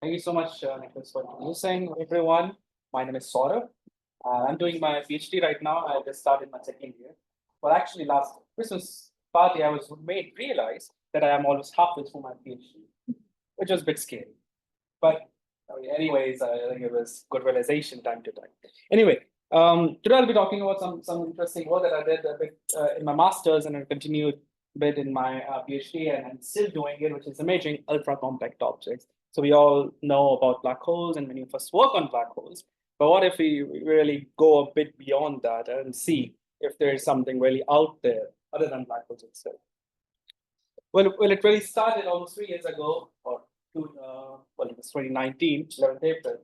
Thank you so much, Nicholas, for introducing everyone. My name is Saurabh. I'm doing my PhD right now. I just started my second year. Well, actually, last Christmas party, I was made realize that I am almost halfway through my PhD, which was a bit scary. But anyways, I think it was good realization time to time. Anyway, today I'll be talking about some interesting work that I did a bit in my master's, and I continued a bit in my PhD, and I'm still doing it, which is imaging ultra compact objects. So we all know about black holes, and many of us work on black holes. But what if we really go a bit beyond that and see if there is something really out there other than black holes itself? Well, it really started almost 3 years ago, or well, it was 2019, 11th April.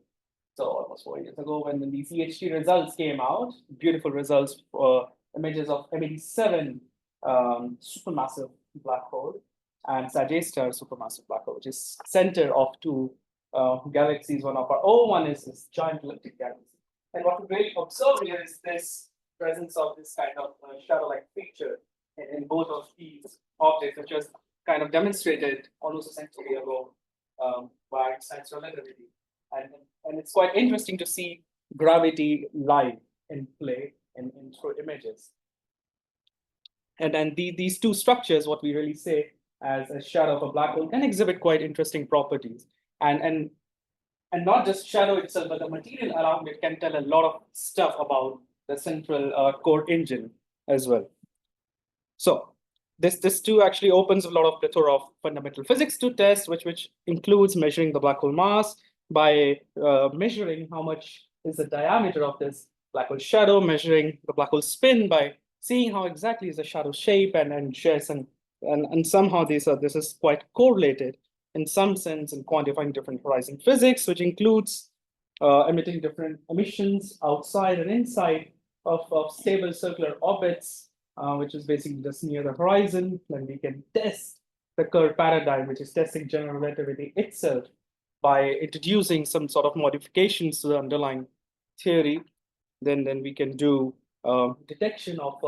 So almost 4 years ago, when the PhD results came out, beautiful results for images of M87 supermassive black hole and Sgr A supermassive black hole, which is center of two galaxies. One of our own one is this giant elliptic galaxy. And what we really observe here is this presence of this kind of shadow-like feature in both of these objects, which was kind of demonstrated almost a century ago by Einstein's relativity. And it's quite interesting to see gravity live in play in through images. And then these two structures, what we really say as a shadow of a black hole, can exhibit quite interesting properties. And not just shadow itself, but the material around it can tell a lot of stuff about the central core engine as well. So this too actually opens a lot of plethora of fundamental physics to test, which includes measuring the black hole mass by measuring how much is the diameter of this black hole shadow, measuring the black hole spin by seeing how exactly is the shadow shape and shares, and somehow this is quite correlated in some sense in quantifying different horizon physics, which includes emitting different emissions outside and inside of stable circular orbits, which is basically just near the horizon. Then we can test the Kerr paradigm, which is testing general relativity itself by introducing some sort of modifications to the underlying theory. Then we can do detection of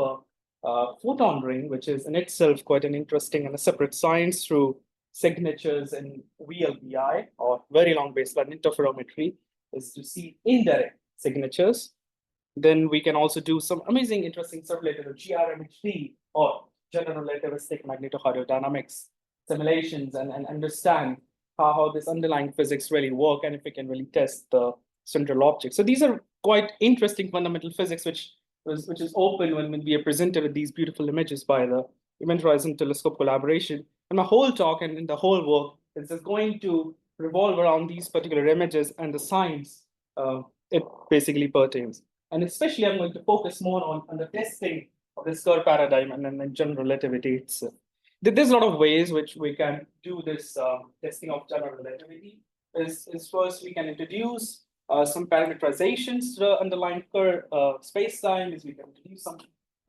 a photon ring, which is in itself quite an interesting and a separate science through signatures in VLBI, or very long baseline interferometry, is to see indirect signatures. Then we can also do some amazing, interesting stuff related to GRMHD, or general relativistic magnetohydrodynamics simulations, and understand how this underlying physics really work, and if we can really test the central object. So these are quite interesting fundamental physics, which is open when we are presented with these beautiful images by the Event Horizon Telescope collaboration. And my whole talk and the whole work is just going to revolve around these particular images and the science it basically pertains. And especially I'm going to focus more on the testing of this Kerr paradigm and then general relativity itself. There's a lot of ways which we can do this testing of general relativity. Is first we can introduce some parameterizations to the underlying Kerr space-time. Is we can introduce some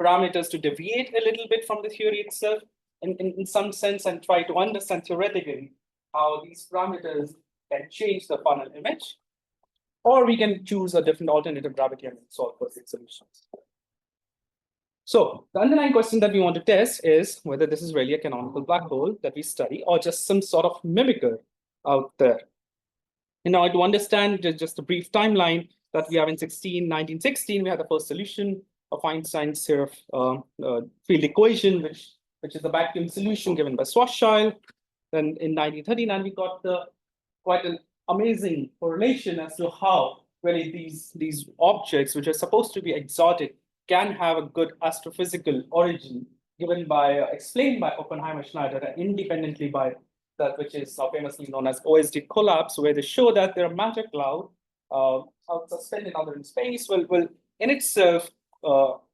parameters to deviate a little bit from the theory itself in some sense, and try to understand theoretically how these parameters can change the final image. Or we can choose a different alternative gravity and solve for its solutions. So the underlying question that we want to test is whether this is really a canonical black hole that we study, or just some sort of mimicker out there. And now to understand just a brief timeline that we have in 1916, we had the first solution of Einstein's field equation, which is the vacuum solution given by Schwarzschild. Then in 1939, we got quite an amazing correlation as to how really these objects, which are supposed to be exotic, can have a good astrophysical origin explained by Oppenheimer, Schneider, and independently by that which is now famously known as OSD collapse, where they show that their matter cloud suspended out in space will in itself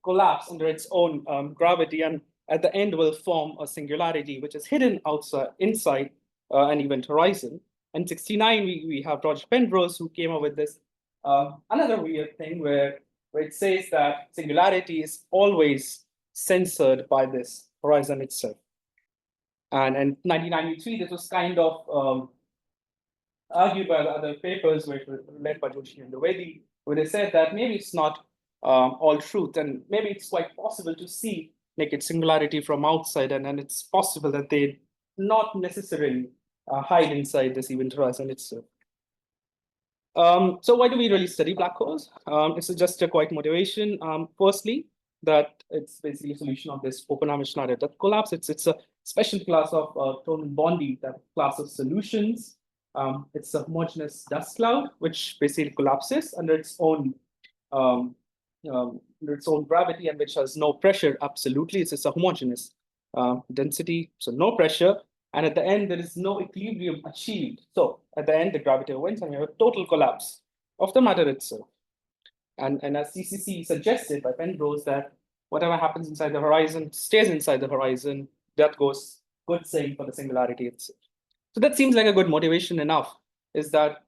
collapse under its own gravity, and at the end will form a singularity, which is hidden inside an event horizon. In 1969, we have Roger Penrose, who came up with this another weird thing where it says that singularity is always censored by this horizon itself. And in 1993, this was kind of argued by the other papers, which were led by Joshi and Dwivedi, where they said that maybe it's not all truth, and maybe it's quite possible to see naked singularity from outside, and then it's possible that they not necessarily hide inside this event horizon itself. So why do we really study black holes? It's just a quite motivation. Firstly, that it's basically a solution of this Oppenheimer-Schneider depth collapse. It's a special class of Thorne Bondi, that class of solutions. It's a homogeneous dust cloud, which basically collapses under its own gravity and which has no pressure. Absolutely, it's a homogeneous density, so no pressure. And at the end, there is no equilibrium achieved. So at the end, the gravity wins and you have a total collapse of the matter itself. And as CCC suggested by Penrose, that whatever happens inside the horizon stays inside the horizon. That goes good saying for the singularity itself. So that seems like a good motivation enough, is that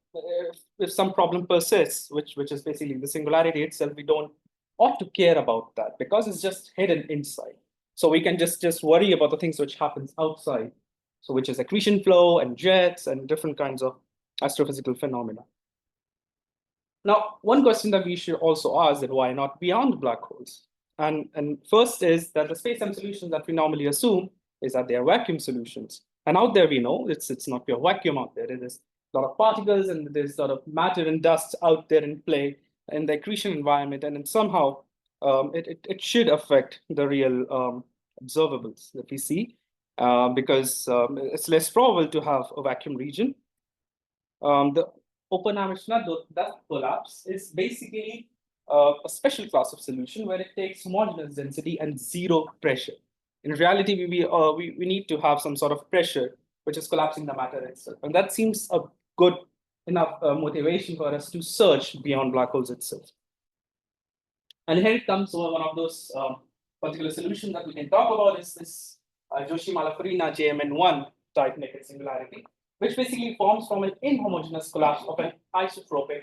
if some problem persists, which is basically the singularity itself, we don't ought to care about that because it's just hidden inside. So we can just worry about the things which happens outside. So which is accretion flow and jets and different kinds of astrophysical phenomena. Now, one question that we should also ask is why not beyond black holes? And first is that the space-time solutions that we normally assume is that they are vacuum solutions. And out there we know it's not pure vacuum out there. There is a lot of particles and there's a lot of matter and dust out there in play in the accretion environment. And then somehow it should affect the real observables that we see. Because it's less probable to have a vacuum region. The Oppenheimer-Schneider depth collapse is basically a special class of solution where it takes homogeneous density and zero pressure. In reality, we need to have some sort of pressure which is collapsing the matter itself, and that seems a good enough motivation for us to search beyond black holes itself. And here it comes over one of those particular solutions that we can talk about is this Joshi-Malafarina-JMN1 type naked singularity, which basically forms from an inhomogeneous collapse of an isotropic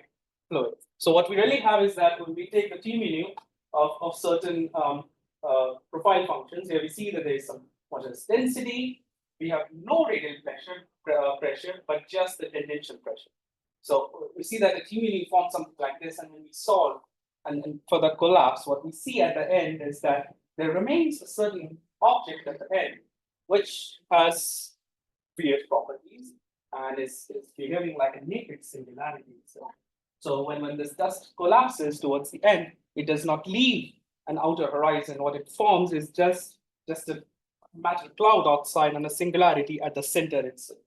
fluid. So what we really have is that when we take the T mu of certain profile functions, here we see that there is some homogeneous density. We have no radial pressure, but just the tangential pressure. So we see that the T mu forms something like this, and when we solve and for the collapse, what we see at the end is that there remains a certain object at the end, which has weird properties and is behaving like a naked singularity. So when this dust collapses towards the end, it does not leave an outer horizon. What it forms is just a matter cloud outside and a singularity at the center itself.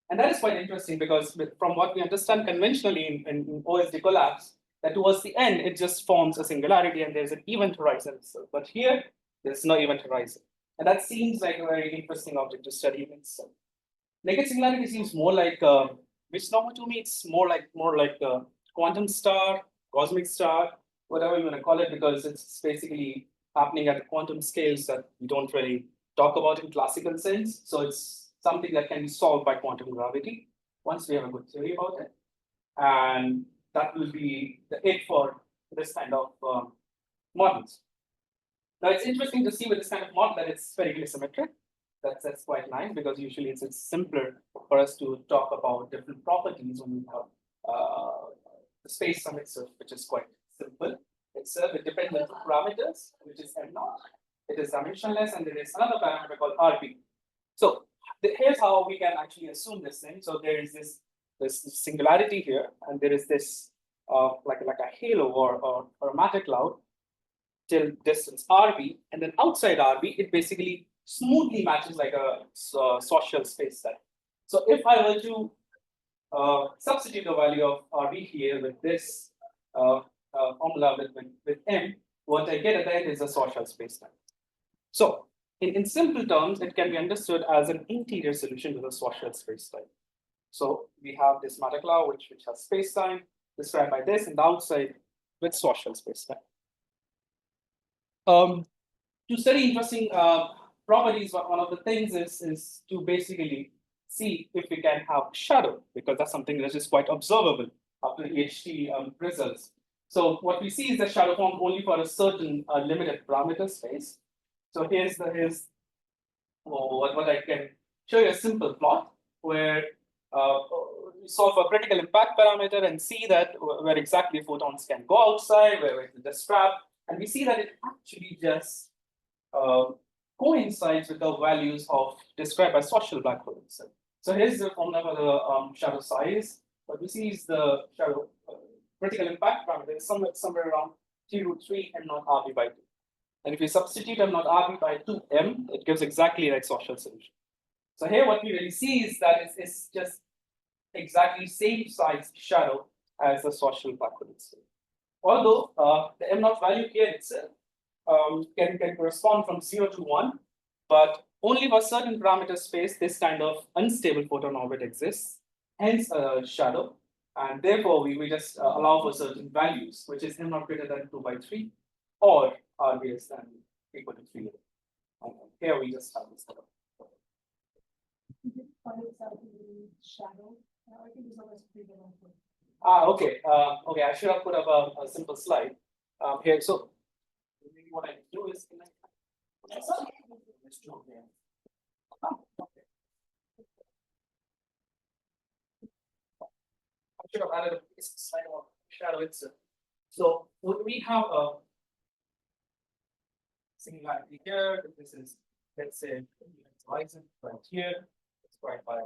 And that is quite interesting because from what we understand conventionally in OSD collapse, that towards the end, it just forms a singularity and there's an event horizon itself. But here, there's no event horizon. And that seems like a very interesting object to study in itself. Naked singularity seems more like a misnomer to me. It's more like a quantum star, cosmic star, whatever you want to call it, because it's basically happening at quantum scales that we don't really talk about in classical sense. So it's something that can be solved by quantum gravity once we have a good theory about it. And that will be the it for this kind of models. Now it's interesting to see with this kind of model that it's spherically symmetric. That's quite nice because usually it's simpler for us to talk about different properties when we have the space-time itself, which is quite simple. It's with dependent parameters, which is M0. It is dimensionless, and there is another parameter called RB. So here's how we can actually assume this thing. So there is this singularity here, and there is this like a halo or a matter cloud till distance RB, and then outside RB, it basically smoothly matches like a social space-time. So if I were to substitute the value of RB here with this formula with M, what I get at the end is a social space-time. So in simple terms, it can be understood as an interior solution to the social space-time. So we have this matter cloud, which has space-time described by this, and the outside with social space-time. To study interesting properties, one of the things is to basically see if we can have shadow, because that's something that is quite observable after EHT results. So what we see is the shadow form only for a certain limited parameter space. So here's what I can show you a simple plot where we solve for critical impact parameter and see that where exactly photons can go outside, where it's the strap, and we see that it actually just coincides with the values of described by social black holes. So here's the formula for the shadow size. what we see is the shadow critical impact parameter is somewhere around 3√3 m naught RB by 2. And if you substitute m naught RB by 2m, it gives exactly the exhaustion solution. So here what we really see is that it's just exactly same size shadow as the Schwarzschild black hole itself. Although the m naught value here itself can correspond from 0 to 1, but only for certain parameter space this kind of unstable photon orbit exists, hence a shadow. And therefore, we just allow for certain values, which is m naught greater than 2 by 3 or RBS than equal to 3. And here we just have this sort of. Shadow. I think it's always pretty good. Okay. Okay, I should have put up a simple slide here. So maybe what I do is I should have added a slide of shadow itself. So when we have a singularity here, this is, let's say, horizon right here, it's right by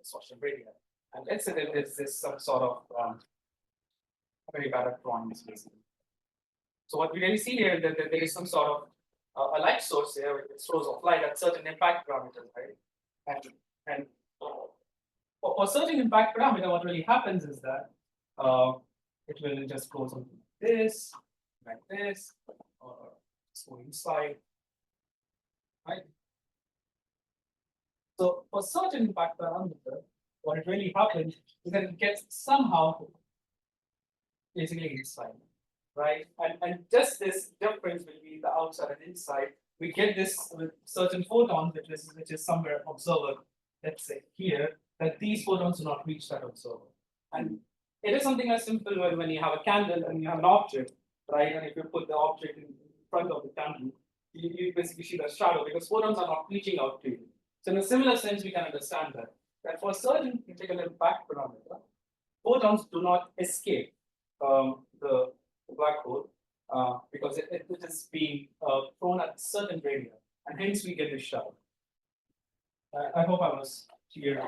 social gradient. And let's say that there's this some sort of very bad at drawings basically. So what we really see here is that there is some sort of a light source here with source of light at certain impact parameters, right? And for certain impact parameter, what really happens is that it will just go something like this, or go inside, right? So for certain impact parameter, what it really happens is that it gets somehow basically inside, right? And just this difference between the outside and inside, we get this with certain photons, which is somewhere observer, let's say here, that these photons do not reach that observer. And it is something as simple when you have a candle and you have an object, right? And if you put the object in front of the candle, you basically see the shadow because photons are not reaching out to you. So in a similar sense, we can understand that for certain particular impact parameter, photons do not escape the black hole because it is being thrown at certain radius, and hence we get this shadow. I hope I was clear.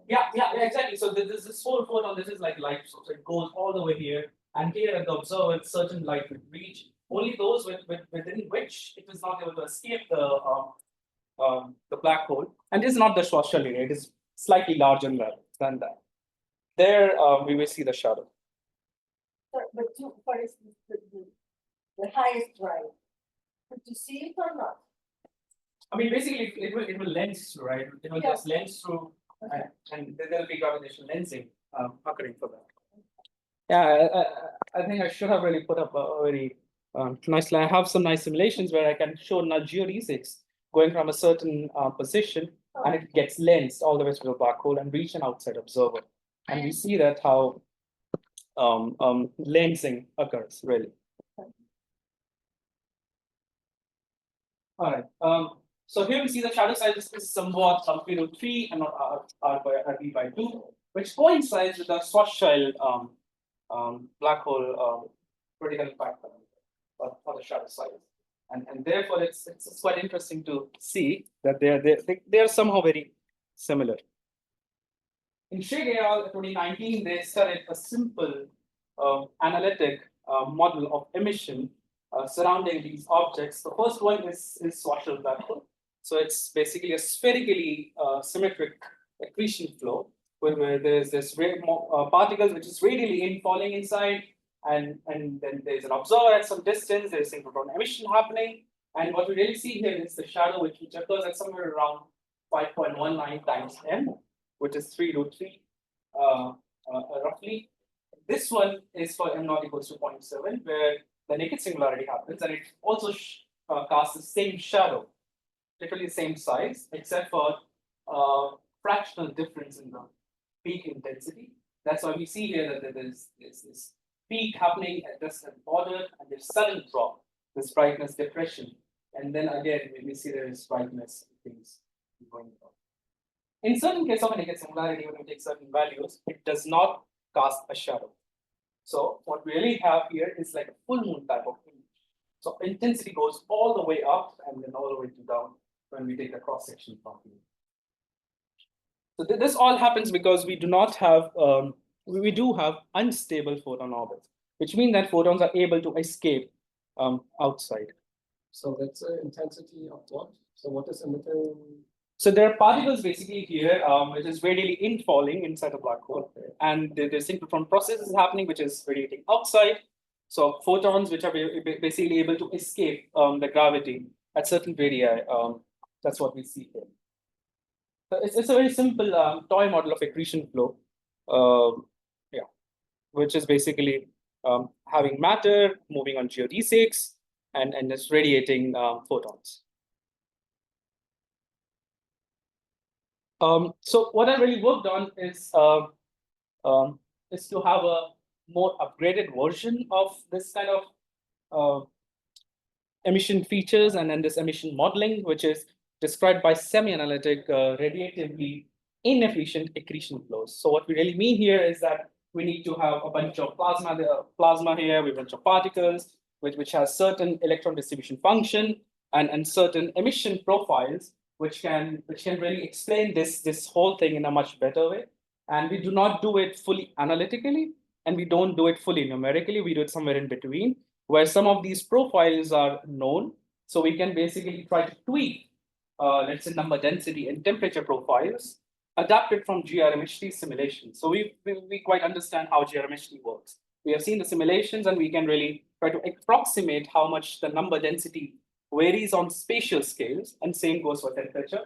Yeah, exactly. So this whole photon, this is like light source. It goes all the way here, and here at the observer, certain light will reach. Only those within which it is not able to escape the black hole. And this is not the Schwarzschild area, it is slightly larger than that. There we will see the shadow. But for instance, the highest drive, could you see it or not? I mean, basically, it will lens through, right? It will just lens through, and there will be gravitational lensing occurring for that. Yeah, I think I should have really put up a very nicely. I have some nice simulations where I can show null geodesics going from a certain position, and it gets lensed all the way to the black hole and reach an outside observer. And we see that how lensing occurs, really. All right. So here we see the shadow size is somewhat 3 and not RB by 2, which coincides with the Schwarzschild black hole critical impact for the shadow size. And therefore, it's quite interesting to see that they are somehow very similar. In Sgr A 2019, they studied a simple analytic model of emission surrounding these objects. The first one is Schwarzschild black hole. So it's basically a spherically symmetric accretion flow where there's this particles which is radially falling inside, and then there's an observer at some distance. There's synchrotron emission happening, and what we really see here is the shadow which occurs at somewhere around 5.19 times m, which is 3√3 roughly. This one is for m naught equals to 0.7, where the naked singularity happens, and it also casts the same shadow, literally the same size, except for fractional difference in the peak intensity. That's why we see here that there's this peak happening at just a border, and there's sudden drop, this brightness depression, and then again we see there is brightness things going on. In certain cases of a naked singularity, when we take certain values, it does not cast a shadow. So what we really have here is like a full moon type of image. So intensity goes all the way up and then all the way to down when we take the cross section from here. So this all happens because we do not have, we do have unstable photon orbits, which means that photons are able to escape outside. So that's the intensity of what? So what is emitting? So there are particles basically here, which is radially infalling inside a black hole. Okay. And the synchrotron process is happening, which is radiating outside. So photons, which are basically able to escape the gravity at certain radii, that's what we see here. So it's a very simple toy model of accretion flow, yeah, which is basically having matter moving on geodesics and just radiating photons. So what I really worked on is to have a more upgraded version of this kind of emission features and then this emission modeling, which is described by semi-analytic radiatively inefficient accretion flows. So what we really mean here is that we need to have a bunch of plasma here with a bunch of particles, which has certain electron distribution function and certain emission profiles, which can really explain this whole thing in a much better way. And we do not do it fully analytically, and we don't do it fully numerically. We do it somewhere in between, where some of these profiles are known. So we can basically try to tweak, let's say, number density and temperature profiles adapted from GRMHT simulations. So we quite understand how GRMHT works. We have seen the simulations, and we can really try to approximate how much the number density varies on spatial scales, and same goes for temperature.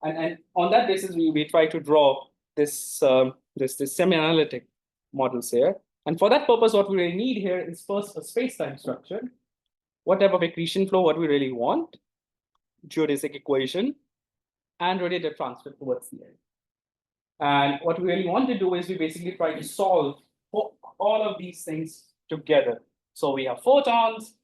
And on that basis, we try to draw this semi-analytic models here. And for that purpose, what we really need here is first a space-time structure. What type of accretion flow, what we really want, geodesic equation, and radiative transfer towards the end. And what we really want to do is we basically try to solve all of these things together. So we have photons.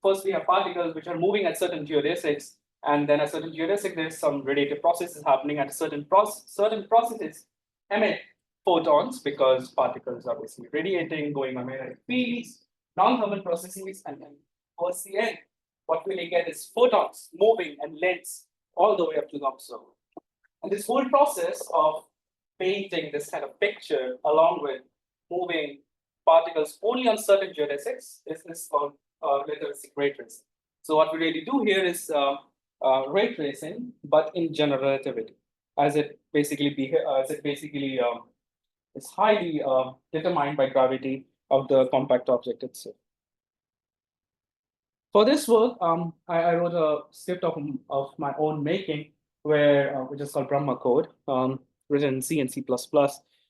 First, we have particles which are moving at certain geodesics, and then at certain geodesic, there's some radiative processes happening at certain processes emit photons because particles are basically radiating, going on magnetic fields, non-thermal processes, and then towards the end, what we really get is photons moving and lengths all the way up to the observer. And this whole process of painting this kind of picture along with moving particles only on certain geodesics is called relativistic ray tracing. So what we really do here is ray tracing, but in general relativity, as it basically is highly determined by gravity of the compact object itself. For this work, I wrote a script of my own making, which is called Brahma code, written in C and C++,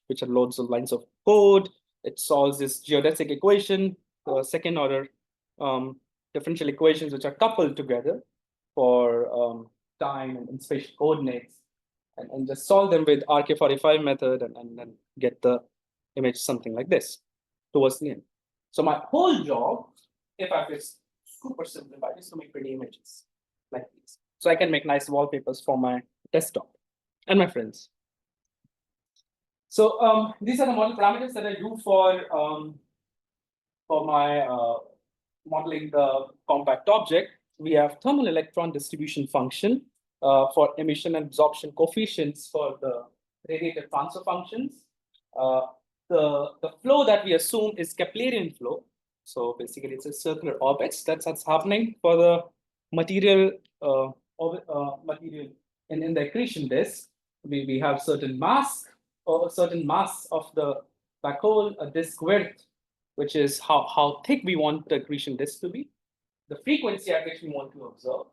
which are loads of lines of code. It solves this geodesic equation, second order differential equations, which are coupled together for time and spatial coordinates, and just solve them with RK45 method and then get the image something like this towards the end. So my whole job, if I just super simplified, is to make pretty images like these. So I can make nice wallpapers for my desktop and my friends. So these are the model parameters that I do for my modeling the compact object. We have thermal electron distribution function for emission and absorption coefficients for the radiative transfer functions. The flow that we assume is Keplerian flow. So basically, it's a circular orbits. That's what's happening for the material material in the accretion disk. We have certain mass or a certain mass of the black hole, a disk width, which is how thick we want the accretion disk to be, the frequency at which we want to observe,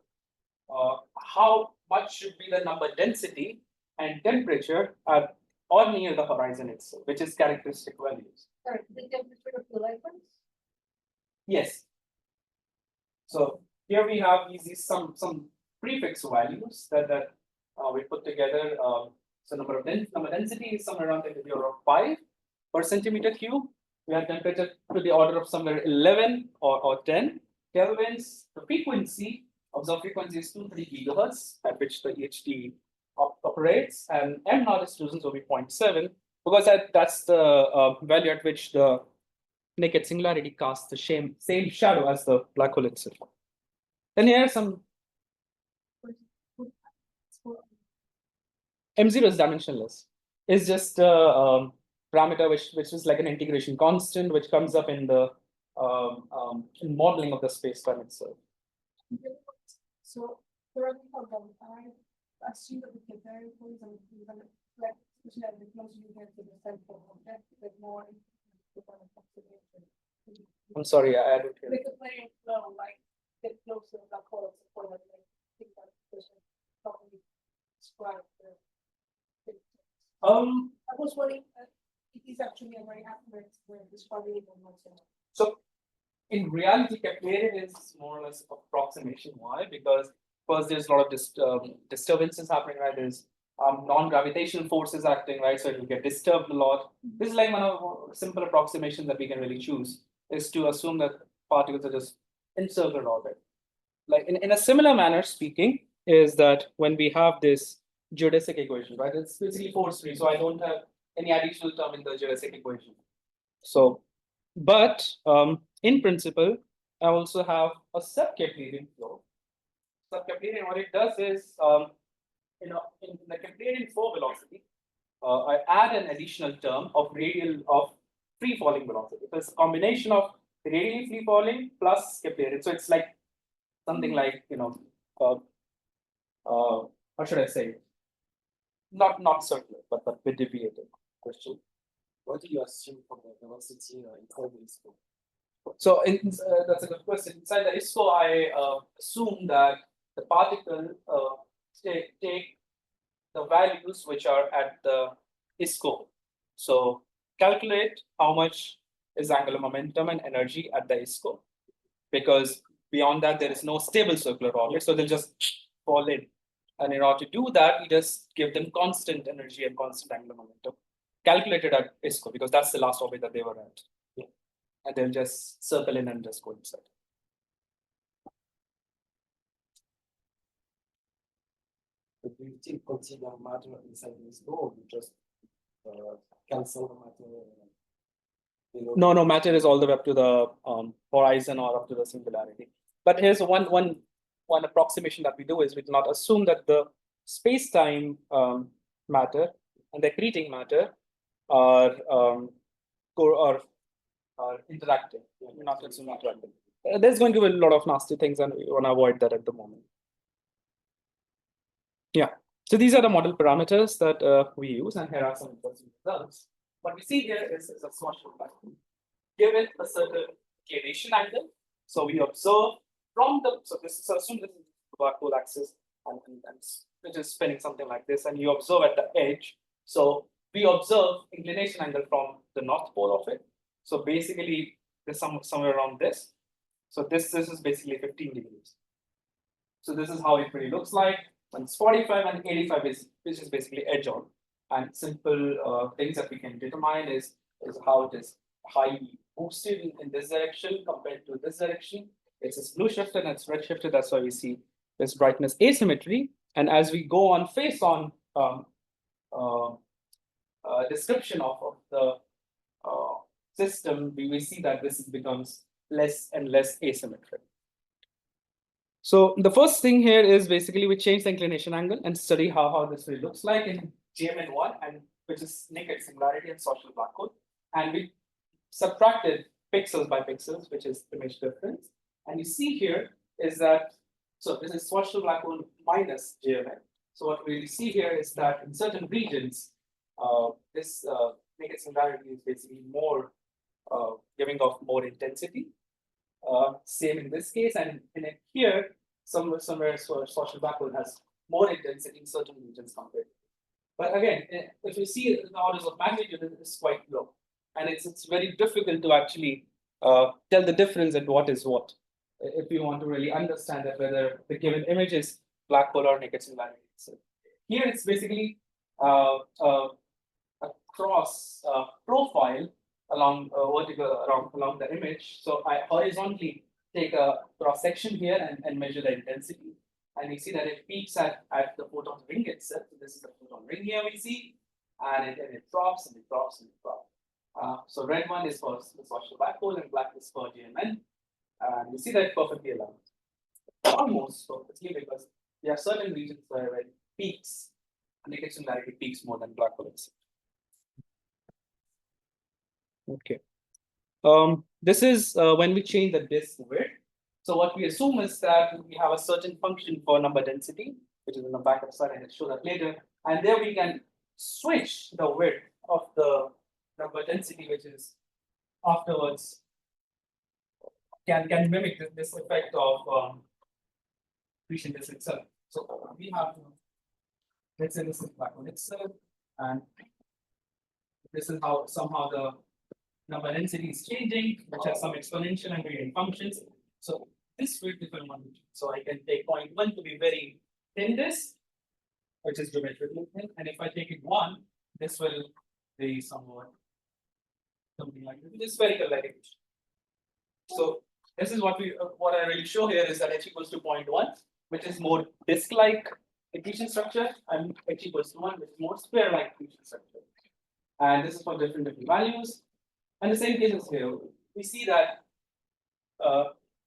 how much should be the number density and temperature at or near the horizon itself, which is characteristic values. Sorry, the temperature of the light ones? Yes. So here we have these some prefix values that we put together. So number density is somewhere around 10 to the order of 5 per centimeter cube. We have temperature to the order of somewhere 11 or 10 kelvins. The frequency, observed frequency is 230 gigahertz, at which the EHT operates, and M naught exclusions will be 0.7, because that's the value at which the naked singularity casts the same shadow as the black hole itself. Then here are some. M0 is dimensionless. is just a parameter which is like an integration constant, which comes up in the in modeling of the space-time itself. So, correct me if I'm wrong, I assume that the variables and like, especially as we close you get to the central object, there's more. I'm sorry, I added here. With the plane flow, like, get closer to that color, like, think that person probably describe the. I was wondering, it is actually a very accurate way of describing it or not. So in reality, Keplerian is more or less approximation. Why? Because first there's a lot of disturbances happening, right? There's non-gravitational forces acting, right? So it will get disturbed a lot. This is like one of simple approximations that we can really choose, is to assume that particles are just in circular orbit. Like in a similar manner speaking, is that when we have this geodesic equation, right? It's basically force free, so I don't have any additional term in the geodesic equation. So, but in principle, I also have a sub-Keplerian flow. Sub-Keplerian, what it does is, in the Keplerian flow velocity, I add an additional term of free falling velocity. So it's a combination of radially free falling plus Keplerian. So it's like something like, how should I say? Not circular, but with deviated question. What do you assume for the velocity inside the ISO? So that's a good question. Inside the ISO, I assume that the particle take the values which are at the ISO. So calculate how much is angular momentum and energy at the ISO, because beyond that there is no stable circular orbit, so they'll just fall in. And in order to do that, we just give them constant energy and constant angular momentum, calculated at ISO, because that's the last orbit that they were at. Yeah. And they'll just circle in and just go inside. But do you still consider matter inside the ISO, or you just cancel the matter? No, matter is all the way up to the horizon or up to the singularity. But here's one approximation that we do is we do not assume that the space-time matter and the accreting matter are interacting. We're not assuming interacting. There's going to be a lot of nasty things, and we want to avoid that at the moment. Yeah. So these are the model parameters that we use, and here are some interesting results. What we see here is a Schwarzschild vacuum. Given a certain inclination angle, so we observe from the, so this is assume this is the black hole axis, and which is spinning something like this, and you observe at the edge. So we observe inclination angle from the north pole of it. So basically, there's somewhere around this. So this is basically 15 degrees. So this is how it really looks like. When it's 45 and 85 which is basically edge on. And simple things that we can determine is how it is highly boosted in this direction compared to this direction. It's blue shifted and it's red shifted. That's why we see this brightness asymmetry. And as we go on face on description of the system, we see that this becomes less and less asymmetric. So the first thing here is basically we change the inclination angle and study how this really looks like in GMN1, and which is naked singularity and Schwarzschild black hole. And we subtracted pixels by pixels, which is image difference. And you see here is that, so this is Schwarzschild black hole minus GMN. So what we see here is that in certain regions, this naked singularity is basically more giving off more intensity. Same in this case, and in here, somewhere Schwarzschild black hole has more intensity in certain regions compared. But again, if you see the orders of magnitude, it's quite low, and it's very difficult to actually tell the difference in what is what. If you want to really understand that whether the given image is black hole or naked singularity. So here it's basically a cross profile along vertical along the image. So I horizontally take a cross section here and measure the intensity, and you see that it peaks at the photon ring itself. So this is the photon ring here we see, and it drops and it drops and it drops. So red one is for the Schwarzschild black hole and black is for GMN. And you see that perfectly aligned, almost perfectly, because there are certain regions where it peaks, naked singularity peaks more than black hole itself. Okay. This is when we change the disk width. So what we assume is that we have a certain function for number density, which is in the backup slide, and I'll show that later. And there we can switch the width of the number density, which is afterwards can mimic this effect of accretion disk itself. So we have to, let's say this is black hole itself, and this is how somehow the number density is changing, which has some exponential and gradient functions. So this will differ one. So I can take 0.1 to be very thin disk, which is geometrically thin, and if I take it 1, this will be somewhat something like this spherical like it. So this is what I really show here is that h equals to 0.1, which is more disk-like accretion structure, and h equals to 1, which is more sphere-like accretion structure. And this is for different values. And the same case is here. We see that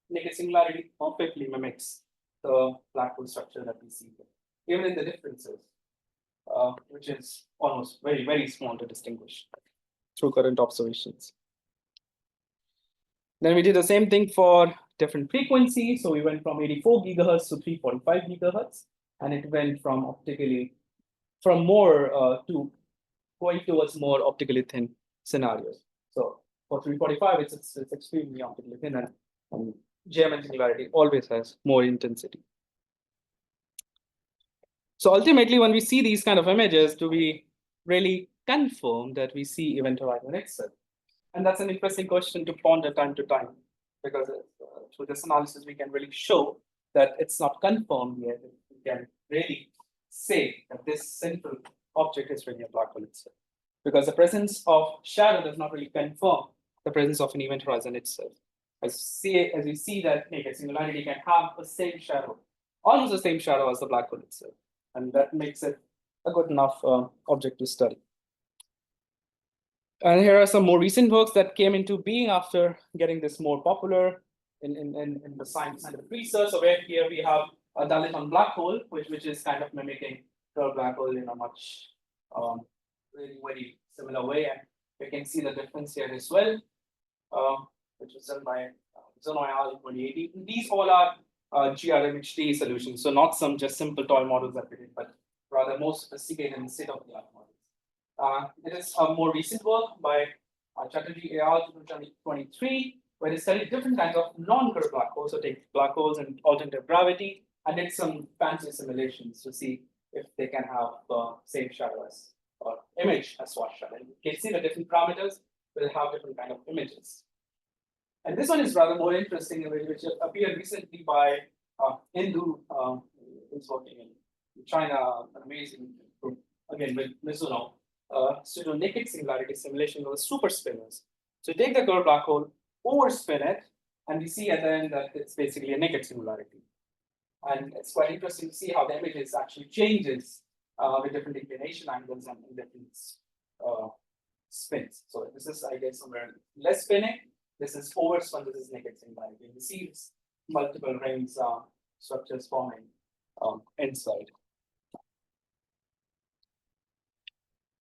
naked singularity perfectly mimics the black hole structure that we see here, even in the differences, which is almost very, very small to distinguish through current observations. Then we did the same thing for different frequencies. So we went from 84 gigahertz to 345 gigahertz, and it went from more to going towards more optically thin scenarios. So for 345, it's extremely optically thin, and German singularity always has more intensity. So ultimately, when we see these kind of images, do we really confirm that we see event horizon itself? And that's an interesting question to ponder time to time, because through this analysis, we can really show that it's not confirmed yet. We can really say that this central object is really a black hole itself, because the presence of shadow does not really confirm the presence of an event horizon itself. As we see that naked singularity can have the same shadow, almost the same shadow as the black hole itself, and that makes it a good enough object to study. And here are some more recent works that came into being after getting this more popular in the science and research. So here we have a Dalit black hole, which is kind of mimicking the black hole in a much really very similar way, and you can see the difference here as well, which was done by Zono et al. In 2018. These all are GRMHD solutions, so not some just simple toy models that we did, but rather more sophisticated and state-of-the-art models. It is a more recent work by Chatterjee et al. 2023, where they studied different kinds of non-curved black holes, so take black holes and alternative gravity, and did some fancy simulations to see if they can have the same shadow as or image as Schwarz shadow. You can see the different parameters will have different kind of images. And this one is rather more interesting, which appeared recently by Hindu, who's working in China, an amazing group, again with Mizuno, pseudo naked singularity simulation of the super spinners. So you take the curved black hole, overspin it, and we see at the end that it's basically a naked singularity. And it's quite interesting to see how the images actually changes with different inclination angles and different spins. So this is, I guess, somewhere less spinning. This is overspun, this is naked singularity. You see multiple rings structures forming inside.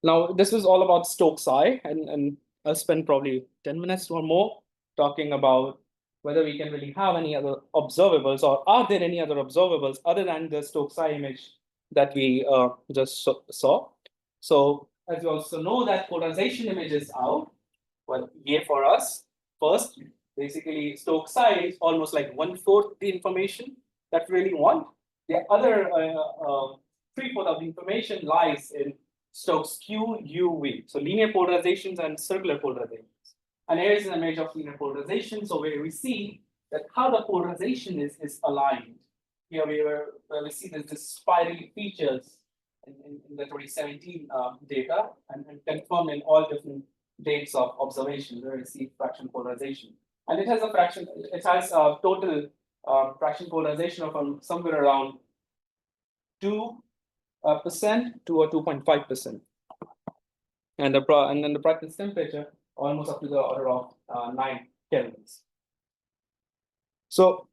Now, this is all about Stokes I, and I'll spend probably 10 minutes or more talking about whether we can really have any other observables, or are there any other observables other than the Stokes I image that we just saw. So as you also know that polarization image is out. Well, yay for us. First, basically Stokes I is almost like 1/4 the information that we really want. The other 3/4 of the information lies in Stokes Q, U, V. So linear polarizations and circular polarizations. And here's an image of linear polarization. So where we see that how the polarization is aligned. Here we see this spirally features in the 2017 data and confirmed in all different dates of observation where we see fraction polarization. And it has a total fraction polarization of somewhere around 2% to 2.5%. And then the brightness temperature almost up to the order of 9 kelvins. So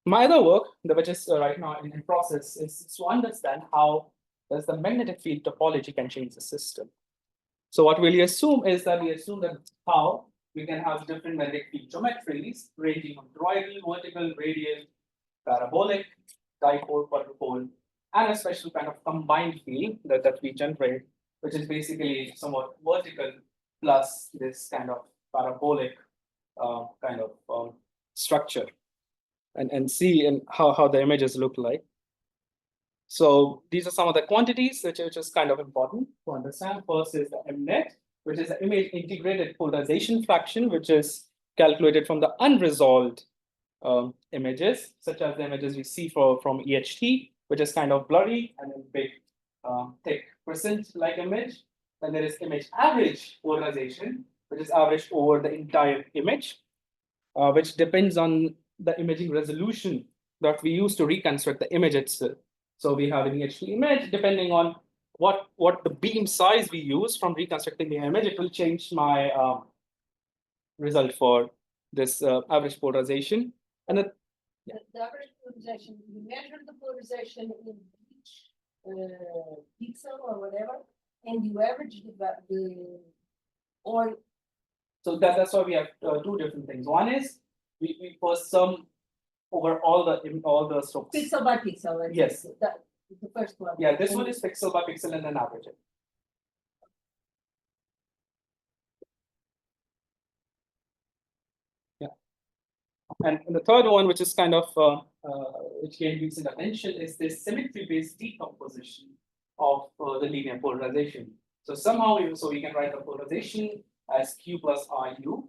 my other work, which is right now in process, is to understand how does the magnetic field topology can change the system. So what we assume is that how we can have different magnetic field geometries ranging from toroidal, vertical, radial, parabolic, dipole, quadrupole, and a special kind of combined field that we generate, which is basically somewhat vertical plus this kind of parabolic structure, and see how the images look like. So these are some of the quantities which is kind of important to understand. First is the MNet, which is the image integrated polarization fraction, which is calculated from the unresolved images, such as the images we see from EHT, which is kind of blurry and a big, thick crescent-like image. Then there is image average polarization, which is averaged over the entire image, which depends on the imaging resolution that we use to reconstruct the image itself. So we have an EHT image, depending on what the beam size we use from reconstructing the image, it will change my result for this average polarization. And the average polarization, you measure the polarization in each pixel or whatever, and you average so that's why we have two different things. One is we first sum over all the strokes. Pixel by pixel. Right? Yes. The first one. Yeah, this one is pixel by pixel and then average it. Yeah. And the third one, which is kind of which gained recent attention, is this symmetry-based decomposition of the linear polarization. So somehow we can write the polarization as Q plus RU,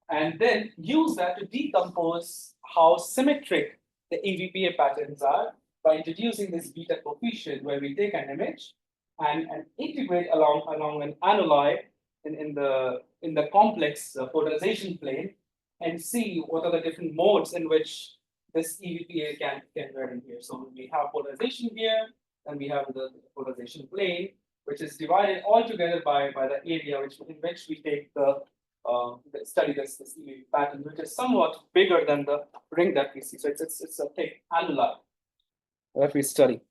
and then use that to decompose how symmetric the EVPA patterns are by introducing this beta coefficient, where we take an image and integrate along an analog in the complex polarization plane, and see what are the different modes in which this EVPA can vary here. So we have polarization here, and we have the polarization plane, which is divided altogether by the area in which we take study this EVP pattern, which is somewhat bigger than the ring that we see. So it's a thick analog that we study.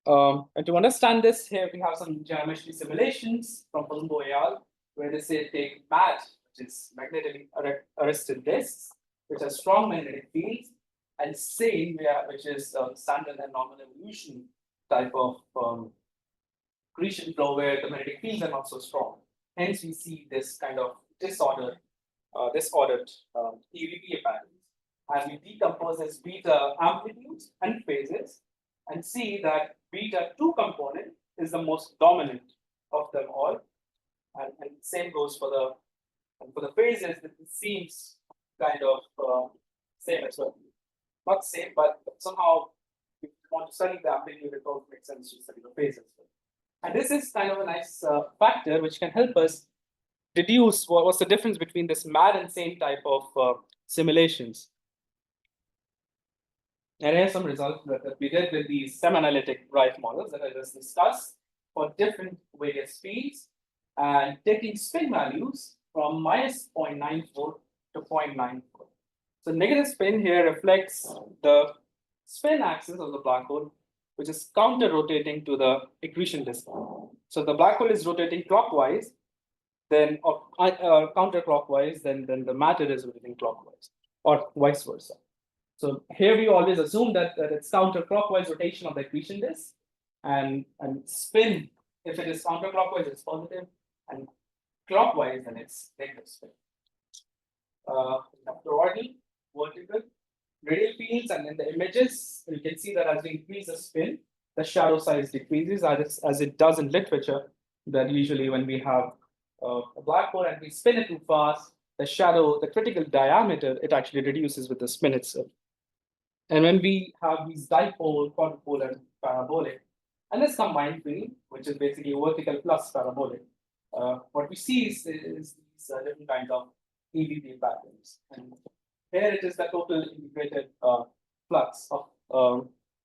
And to understand this, here we have some geometry simulations from Palumbo et al., where they say take MAD, which is magnetically arrested disks, which have strong magnetic fields, and SANE, which is standard and normal evolution type of accretion flow, where the magnetic fields are not so strong. Hence, we see this kind of disordered EVPA patterns, and we decompose as beta amplitudes and phases, and see that beta 2 component is the most dominant of them all, and same goes for the phases. It seems kind of same as well. Not same, but somehow if you want to study the amplitude, it also makes sense to study the phases. And this is kind of a nice factor which can help us deduce what's the difference between this MAD and SANE type of simulations. And here's some results that we did with these semi-analytic RIAF models that I just discussed for different various speeds, and taking spin values from minus 0.94 to 0.94. So negative spin here reflects the spin axis of the black hole, which is counter-rotating to the accretion disk. So the black hole is rotating clockwise, then counterclockwise, then the matter is rotating clockwise, or vice versa. So here we always assume that it's counterclockwise rotation of the accretion disk, and spin, if it is counterclockwise, it's positive, and clockwise, then it's negative spin. Toroidal, vertical, radial fields, and in the images, you can see that as we increase the spin, the shadow size decreases, as it does in literature, that usually when we have a black hole and we spin it too fast, the critical diameter, it actually reduces with the spin itself. And when we have these dipole, quadrupole, and parabolic, and this combined field, which is basically vertical plus parabolic, what we see is these different kinds of EVP patterns. And here it is the total integrated flux of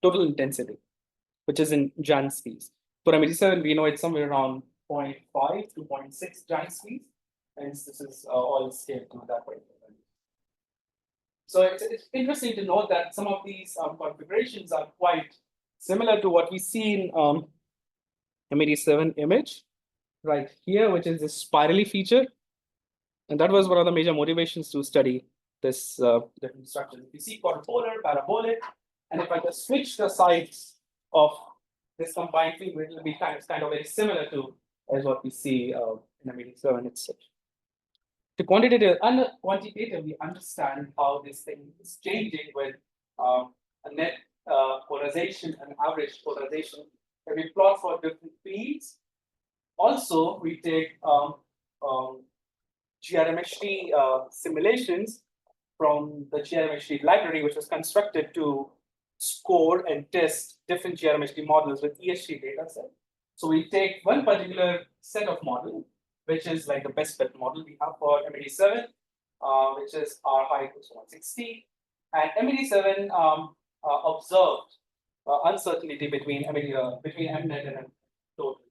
total intensity, which is in Janskis. For M87, we know it's somewhere around 0.5 to 0.6 Janskis, and this is all scaled to that way. So it's interesting to note that some of these configurations are quite similar to what we see in M87 image, right here, which is this spirally feature. And that was one of the major motivations to study this different structure. If you see quadrupolar, parabolic, and if I just switch the sides of this combined field, it will be kind of very similar to as what we see in M87 itself. To quantitatively understand how this thing is changing with a net polarization and average polarization, and we plot for different fields. Also, we take GRMHT simulations from the GRMHT library, which was constructed to score and test different GRMHT models with ESG data set. So we take one particular set of model, which is like the best bet model we have for M87, which is R high equals 160, and M87 observed uncertainty between M net and M total.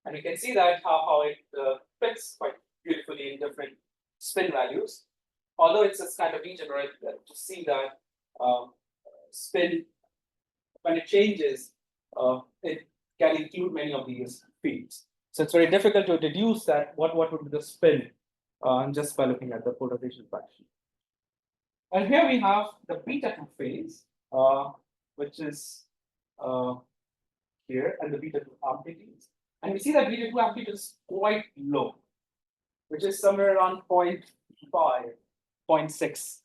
And you can see that how it fits quite beautifully in different spin values. Although it's a kind of degenerate to see that spin, when it changes, it can include many of these fields. So it's very difficult to deduce that what would be the spin just by looking at the polarization fraction. And here we have the beta 2 phase, which is here, and the beta 2 amplitudes. And we see that beta 2 amplitude is quite low, which is somewhere around 0.5, 0.6.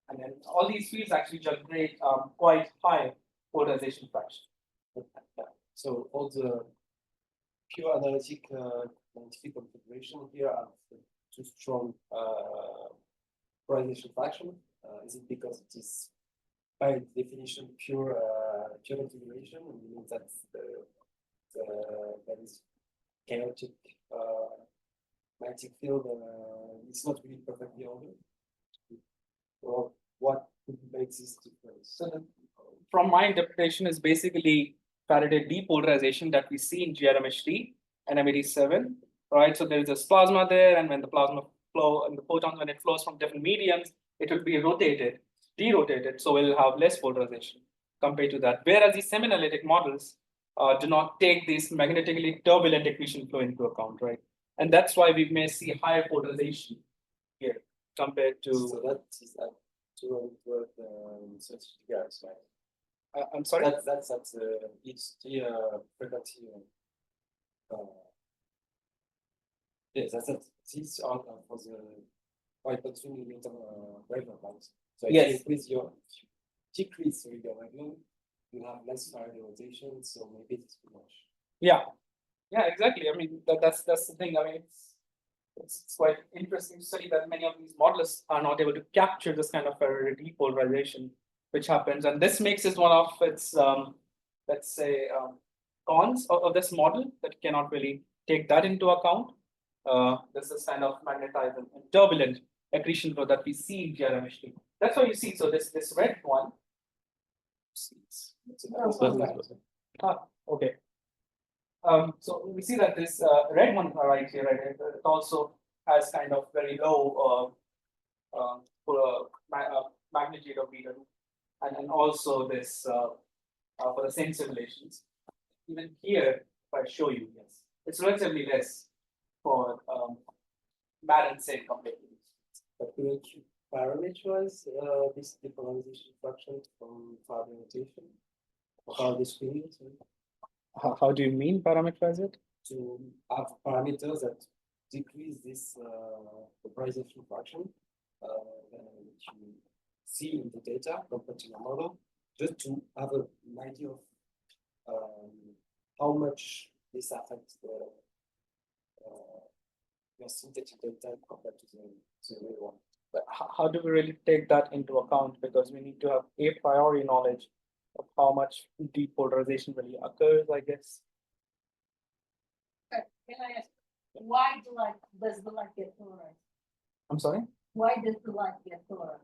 And then all these fields actually generate quite high polarization fraction. So all the pure analytic scientific configuration here are too strong polarization fraction. Is it because it is by definition pure configuration, meaning that that is chaotic magnetic field it's not really perfectly ordered? Or what would make this difference? So from my interpretation is basically Faraday depolarization that we see in GRMHT and M87, right? So there is this plasma there, and when the plasma flow and the photons, when it flows from different mediums, it will be rotated, derotated, so we'll have less polarization compared to that. Whereas the semi-analytic models do not take this magnetically turbulent accretion flow into account, right? And that's why we may see higher polarization here compared to. So that is that to gas, right? I'm sorry. That's each frequency. Yes, that's it. These are for the quite consuming wavelengths. So if Yes. you increase your decrease your wavelength, you have less Faraday rotation. So maybe it's too much. Yeah, yeah, exactly. I mean, that's the thing. I mean, it's quite interesting to study that many of these models are not able to capture this kind of depolarization which happens, and this makes it one of its let's say cons of this model, that cannot really take that into account. This is kind of magnetized and turbulent accretion flow that we see in GRMHT. That's why you see. So this red one. Okay. So we see that this red one right here, right, it also has kind of very low magnitude of beta 2, and then also this for the same simulations. Even here, if I show you, yes, it's relatively less for MAD and SAIL compared to this. But could you parameterize this depolarization fraction from Faraday rotation? How this feels? How do you mean parameterize it? To have parameters that decrease this polarization fraction which you see in the data compared to your model, just to have an idea of how much this affects your synthetic data compared to the real one. But how do we really take that into account? Because we need to have a priori knowledge of how much depolarization really occurs, I guess. Can I ask, why does the light get polarized? I'm sorry? Why does the light get polarized?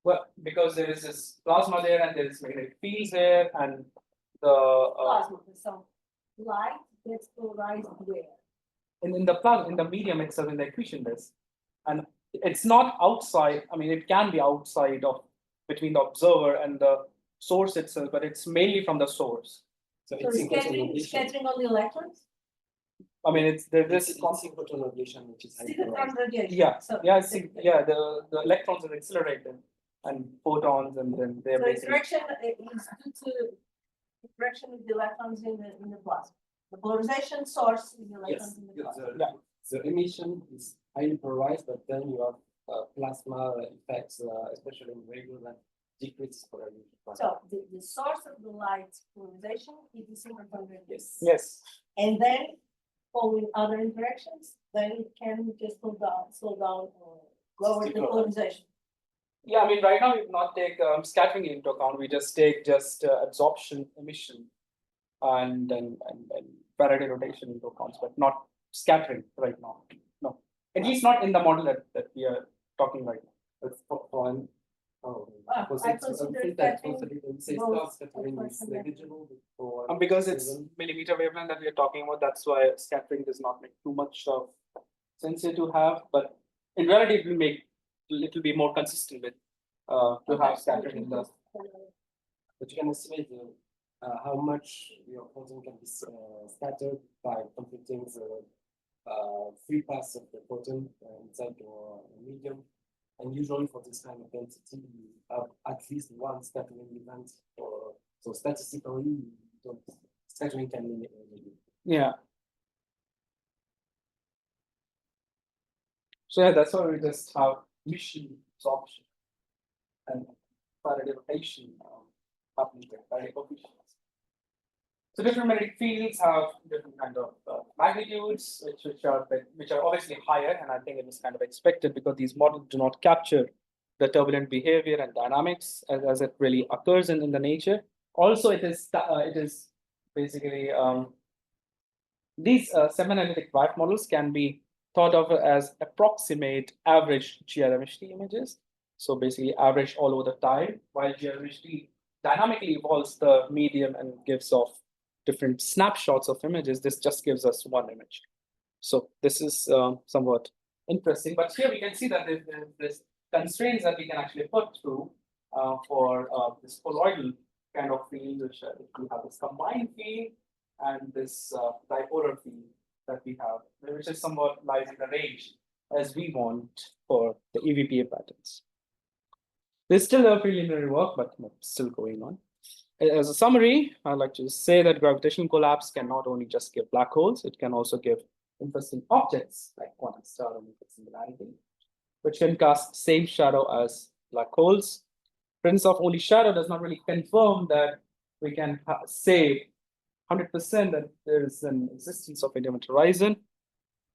Well, because there is this plasma there, and there is magnetic fields there, and the Plasma. So light gets polarized where? in the medium itself, in the accretion disk, and it's not outside. I mean, it can be outside of between the observer and the source itself, but it's mainly from the source. So So it's scattering on the electrons? I mean, it's there's This this is synchrotron radiation, which is highly Synchrotron polarized. radiation. yeah, So yeah, the- yeah. The electrons are accelerated and photons, and then they're So basically interaction is due to interaction with the electrons in the plasma. The polarization source is the electrons Yes, in the the, plasma. Yeah. the emission is highly polarized, but then you have plasma effects, especially in radio that decreases polarization. So the source of the light polarization is the synchrotron radiation. Yes. yes. And then following other interactions, then it can just slow down or lower the Still lower. polarization. Yeah, I mean, right now we do not take scattering into account. We just take absorption, emission, and Faraday rotation into account, but not scattering right now. No, at least not in the model that we are talking right now. But for an, I consider scattering both scattering is approximate. negligible for Because it's reason. millimeter wavelength that we are talking about, that's why scattering does not make too much of sense here to have. But in reality, it will make little be more consistent with to have scattering in the. But you can estimate how much your photon can be scattered by computing the free pass of the photon inside your medium. And usually for this kind of density, you have at least one scattering event. So statistically, scattering can be Yeah. So yeah, that's why we just have emission absorption and Faraday rotation happening there, Faraday coefficients. So different magnetic fields have different kind of magnitudes, which are obviously higher, and I think it was kind of expected because these models do not capture the turbulent behavior and dynamics as it really occurs in the nature. Also, it is basically these semi-analytic RIAF models can be thought of as approximate average GRMHD images. So basically average all over the time, while GRMHD dynamically evolves the medium and gives off different snapshots of images. This just gives us one image. So this is somewhat interesting. But here we can see that there's constraints that we can actually put through for this colloidal kind of field, which we have this combined field and this dipolar field that we have, which is somewhat lies in the range as we want for the EVPA patterns. There's still a preliminary work, but still going on. As a summary, I'd like to say that gravitational collapse can not only just give black holes, it can also give interesting objects like quantum star and singularity, which can cast same shadow as black holes. Presence of only shadow does not really confirm that we can say 100% that there is an existence of intimate horizon.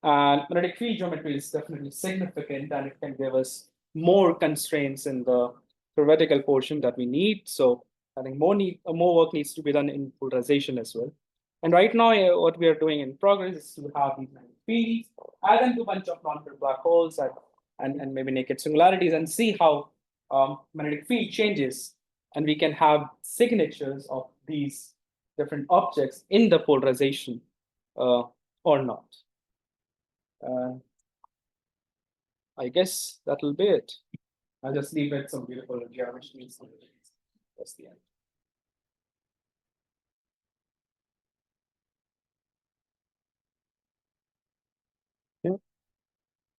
And magnetic field geometry is definitely significant, and it can give us more constraints in the theoretical portion that we need. So I think more work needs to be done in polarization as well. And right now, what we are doing in progress is to have these magnetic fields, add them to a bunch of non-filled black holes and maybe naked singularities, and see how magnetic field changes, and we can have signatures of these different objects in the polarization or not. I guess that will be it. I'll just leave it some beautiful geometry. That's the end.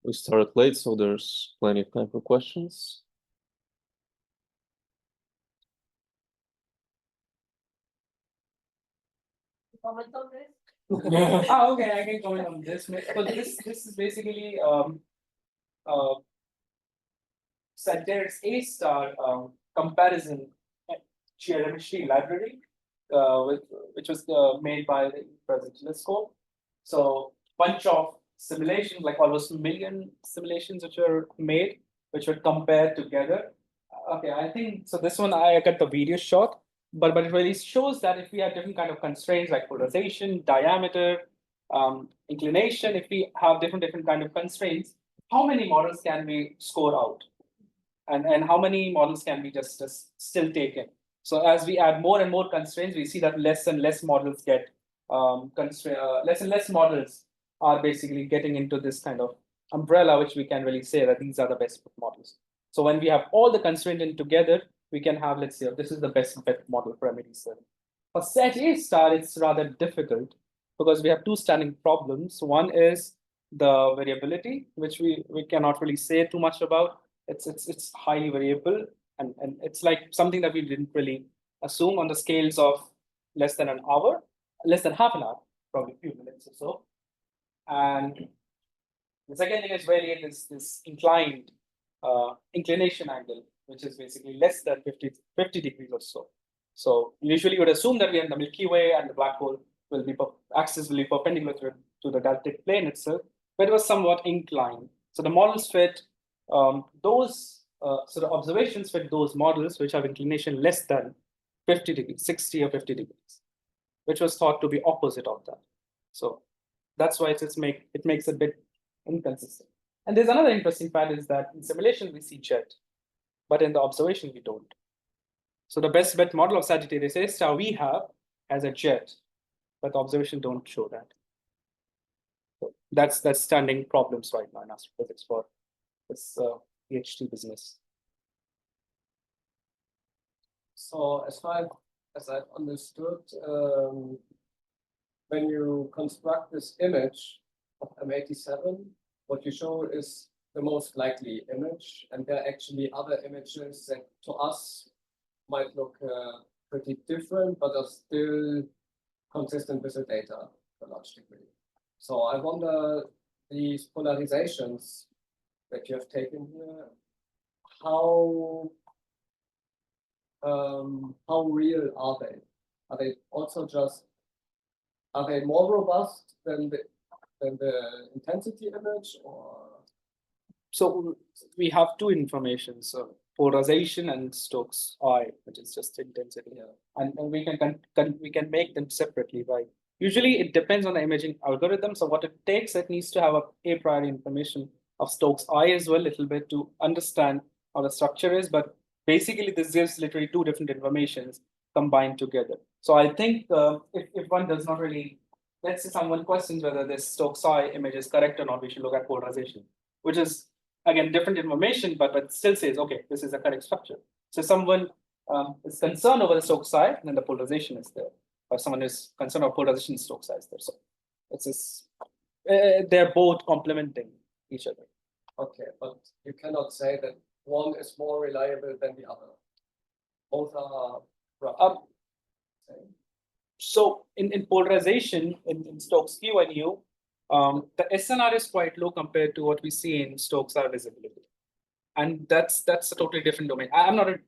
We started late, so there's plenty of time for questions. Comment on this? Okay, I can comment on this. So this is basically Centra's A star comparison GRMHD library, which was made by the present telescope. So bunch of simulations, like almost a million simulations, which were made, which were compared together. Okay, I think so. This one I got the video shot, but it really shows that if we have different kind of constraints like polarization, diameter, inclination, if we have different kind of constraints, how many models can we score out? And how many models can we just still take in? So as we add more and more constraints, we see that less and less models get less and less models are basically getting into this kind of umbrella, which we can really say that these are the best models. So when we have all the constraints in together, we can have, let's say, this is the best bet model for M87. For set A star, it's rather difficult because we have two standing problems. One is the variability, which we cannot really say too much about. It's highly variable, and it's like something that we didn't really assume on the scales of less than an hour, less than half an hour, probably a few minutes or so. And the second thing is really this inclination angle, which is basically less than 50 degrees or so. So usually you would assume that we are in the Milky Way and the black hole will be axis will be perpendicular to the galactic plane itself, but it was somewhat inclined. So the models fit those. So the observations fit those models which have inclination less than 50 degrees, 60 or 50 degrees, which was thought to be opposite of that. So that's why it makes a bit inconsistent. And there's another interesting fact is that in simulation we see jet, but in the observation we don't. So the best bet model of Sagittarius A star we have as a jet, but the observation don't show that. So that's standing problems right now in astrophysics for this PhD business. So as far as I've understood, when you construct this image of M87, what you show is the most likely image, and there are actually other images that to us might look pretty different, but are still consistent with the data to a large degree. So I wonder, these polarizations that you have taken here, how real are they? Are they also are they more robust than the intensity image, or? So we have two information, so polarization and Stokes I, which is just intensity. Yeah. And we can make them separately, right? Usually it depends on the imaging algorithm. So what it takes, it needs to have a priori information of Stokes I as well, a little bit to understand how the structure is. But basically, this gives literally two different informations combined together. So I think if one does not really, let's say someone questions whether this Stokes I image is correct or not, we should look at polarization, which is again different information, but still says, okay, this is a correct structure. So someone is concerned over the Stokes I, then the polarization is there. Or someone is concerned about polarization, Stokes I is there. So it's this, they're both complementing each other. Okay, but you cannot say that one is more reliable than the other. Both are roughly same. So in polarization, in Stokes Q and U, the SNR is quite low compared to what we see in Stokes I visibility. And that's a totally different domain. I'm not a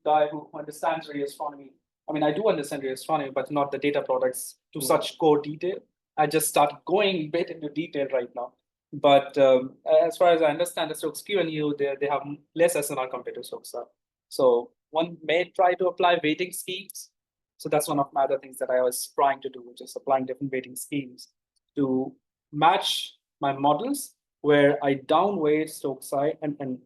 guy who understands radioastronomy. I mean, I do understand radioastronomy, but not the data products to such core detail. I just start going a bit into detail right now. But as far as I understand, the Stokes Q and U, they have less SNR compared to Stokes I. So one may try to apply weighting schemes. So that's one of my other things that I was trying to do, which is applying different weighting schemes to match my models where I downweight Stokes I and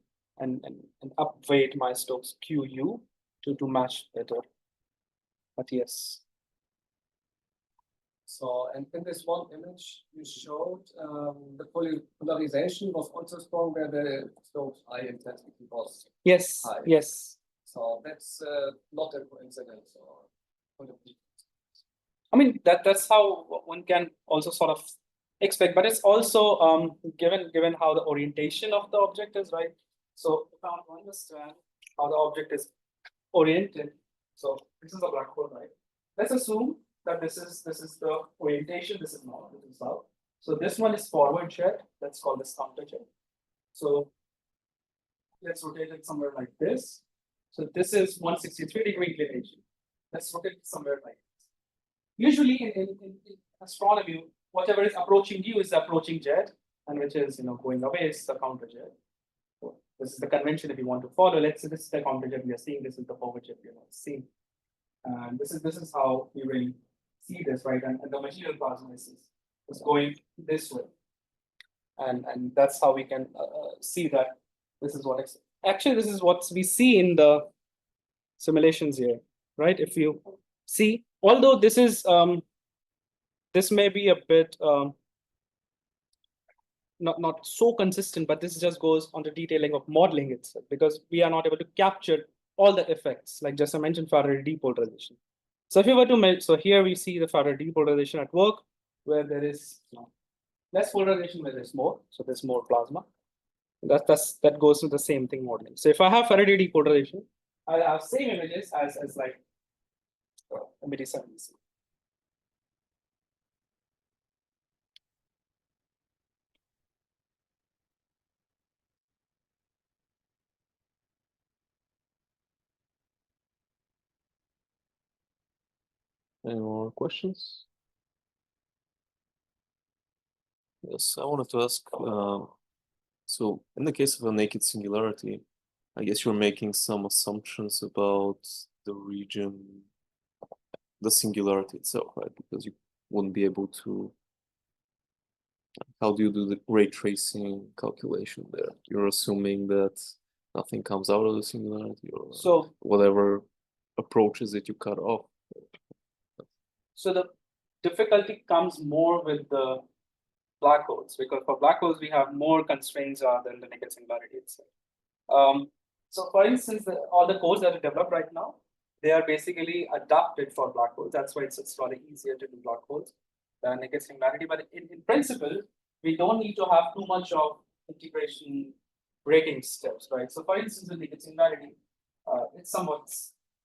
upweight my Stokes QU to match better. But yes. So, and in this one image you showed, the polarization was also strong where the Stokes I intensity was Yes. high. Yes. So that's not a coincidence or. I mean, that's how one can also sort of expect, but it's also given how the orientation of the object is, right? So if I want to understand how the object is oriented, so this is a black hole, right? Let's assume that this is the orientation, this is north, this is south. So this one is forward jet, let's call this counter jet. So let's rotate it somewhere like this. So this is 163-degree inclination. Let's rotate it somewhere like this. Usually in astronomy, whatever is approaching you is the approaching jet, and which is going away is the counter jet. So this is the convention if you want to follow. Let's say this is the counter jet we are seeing, this is the forward jet we are not seeing. And this is how we really see this, right? And the material plasma is going this way. And that's how we can see that this is what actually this is what we see in the simulations here, right? If you see, although this is this may be a bit not so consistent, but this just goes on the detailing of modeling itself, because we are not able to capture all the effects, like just I mentioned, Faraday depolarization. So if you were to make, so here we see the Faraday depolarization at work, where there is less polarization, where there's more. So there's more plasma. That goes to the same thing modeling. So if I have Faraday depolarization, I'll have same images as like M87. Any more questions? Yes, I wanted to ask, so in the case of a naked singularity, I guess you're making some assumptions about the region, the singularity itself, right? Because you wouldn't be able to, how do you do the ray tracing calculation there? You're assuming that nothing comes out of the singularity, or So whatever approaches that you cut off. So the difficulty comes more with the black holes, because for black holes we have more constraints than the naked singularity itself. So for instance, all the codes that are developed right now, they are basically adapted for black holes. That's why it's rather easier to do black holes than naked singularity. But in principle, we don't need to have too much of integration breaking steps, right? So for instance, with naked singularity, it's somewhat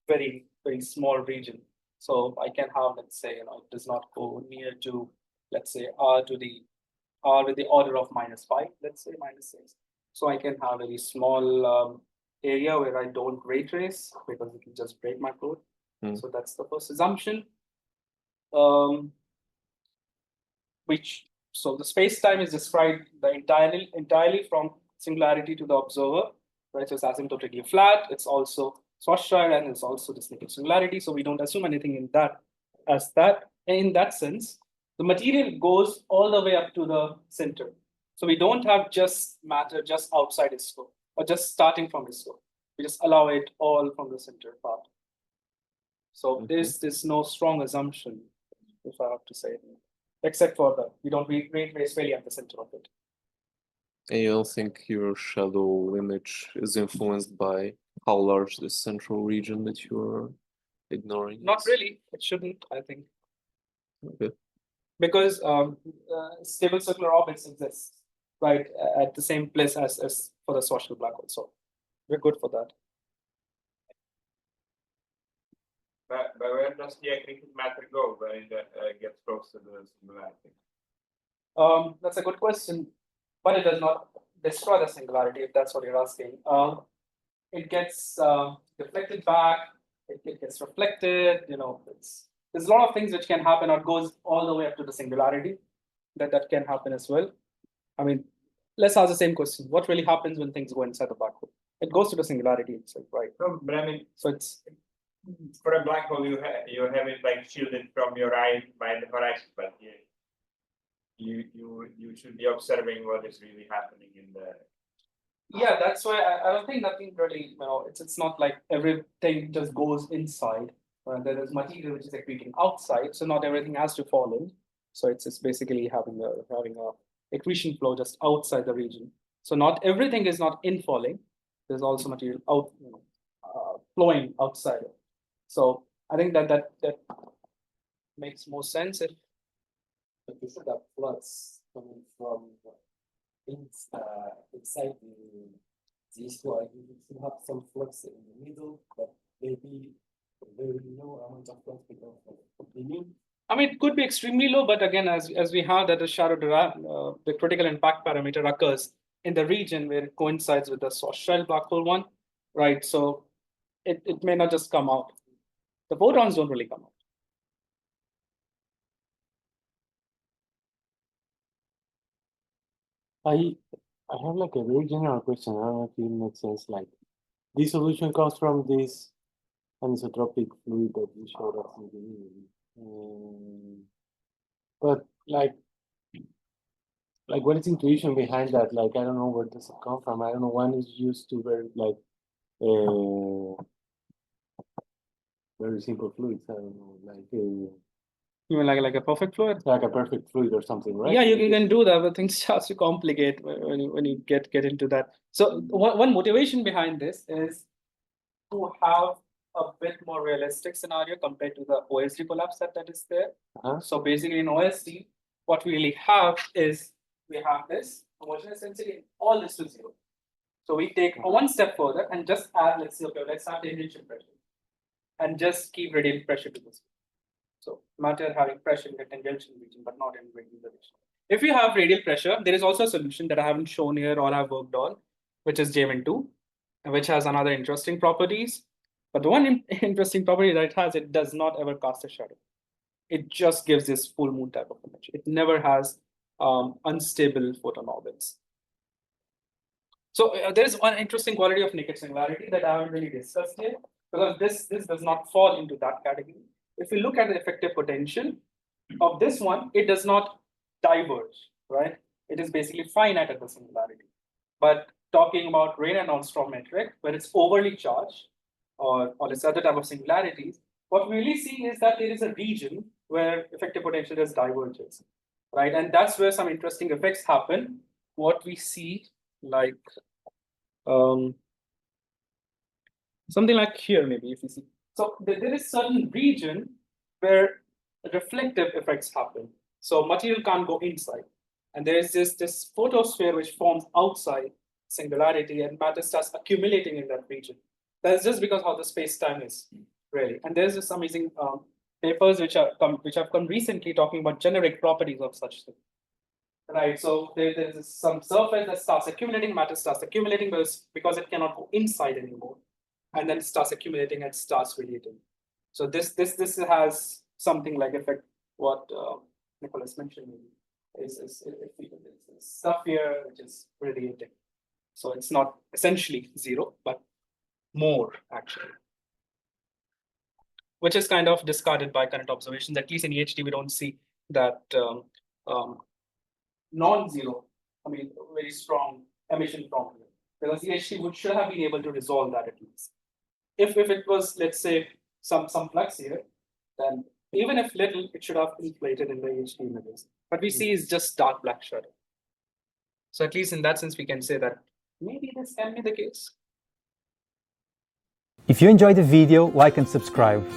very, very small region. So I can have, let's say, it does not go near to, let's say, R with the order of -5, let's say -6. So I can have a very small area where I don't ray trace, because it will just break my code. So that's the first assumption. So the space-time is described entirely from singularity to the observer, right? So it's asymptotically flat. It's also Schwarzschild, and it's also this naked singularity. So we don't assume anything in that in that sense. The material goes all the way up to the center. So we don't have just matter just outside its scope, or just starting from its scope. We just allow it all from the center part. So there's no strong assumption, if I have to say, except for that we don't ray trace really at the center of it. And you don't think your shadow image is influenced by how large the central region that you're ignoring? Not really. It shouldn't, I think. Okay. Because stable circular orbits exist, right, at the same place as for the Schwarzschild black hole. So we're good for that. But where does the accreted matter go when it gets close to the singularity? That's a good question, but it does not destroy the singularity, if that's what you're asking. It gets deflected back, it gets reflected, there's a lot of things which can happen, or it goes all the way up to the singularity. That can happen as well. I mean, let's ask the same question. What really happens when things go inside the black hole? It goes to the singularity itself, right? No, but I mean, so it's for a black hole, you have it like shielded from your eye by the horizon, but you should be observing what is really happening in the. Yeah, that's why I don't think nothing really, it's not like everything just goes inside. There is material which is accreting outside, so not everything has to fall in. So it's basically having a accretion flow just outside the region. So not everything is not infalling. There's also material out, flowing outside. So I think that makes more sense if you should have flux coming from inside the issue. You should have some flux in the middle, but maybe very low amount of flux because of the I mean, it could be extremely low, but again, as we have that the shadow the critical impact parameter occurs in the region where it coincides with the Schwarzschild black hole one, right? So it may not just come out. The photons don't really come out. I have like a very general question. I don't know if it makes sense. Like, this solution comes from this anisotropic fluid that you showed us in the image. But like what is intuition behind that? Like, I don't know where does it come from. I don't know. One is used to very simple fluids. I don't know, like You mean like a perfect fluid? like a perfect fluid or something, right? Yeah, you can do that, but things start to complicate when you get into that. So one motivation behind this is to have a bit more realistic scenario compared to the OSD collapse that is there. Uh-huh. So basically in OSD, what we really have is we have this homogeneous density and all this to zero. So we take one step further and just add, let's say, okay, let's add tangential pressure and just keep radial pressure to this. So matter having pressure in the tangential region, but not in radial direction. If you have radial pressure, there is also a solution that I haven't shown here or I've worked on, which is JM2, which has another interesting properties. But the one interesting property that it has, it does not ever cast a shadow. It just gives this full moon type of image. It never has unstable photon orbits. So there is one interesting quality of naked singularity that I haven't really discussed here, because this does not fall into that category. If you look at the effective potential of this one, it does not diverge, right? It is basically finite at the singularity. But talking about Reynolds-Strong metric, where it's overly charged, or this other type of singularities, what we really see is that there is a region where effective potential just diverges, right? And that's where some interesting effects happen. What we see, like something like here, maybe if you see. So there is certain region where reflective effects happen. So material can't go inside. And there is this photosphere which forms outside singularity, and matter starts accumulating in that region. That's just because how the space-time is, really. And there's this amazing papers which have come recently talking about generic properties of such things. Right, so there's some surface that starts accumulating, matter starts accumulating because it cannot go inside anymore, and then it starts accumulating and starts radiating. So this has something like effect what Nicholas mentioned is stuff here which is radiating. So it's not essentially zero, but more actually, which is kind of discarded by current observations. At least in EHT, we don't see that non-zero, very strong emission from here, because EHT should have been able to resolve that at least. If it was, let's say, some flux here, then even if little, it should have inflated in the EHT images. But we see is just dark black shadow. So at least in that sense, we can say that maybe this can be the case. If you enjoyed the video, like and subscribe.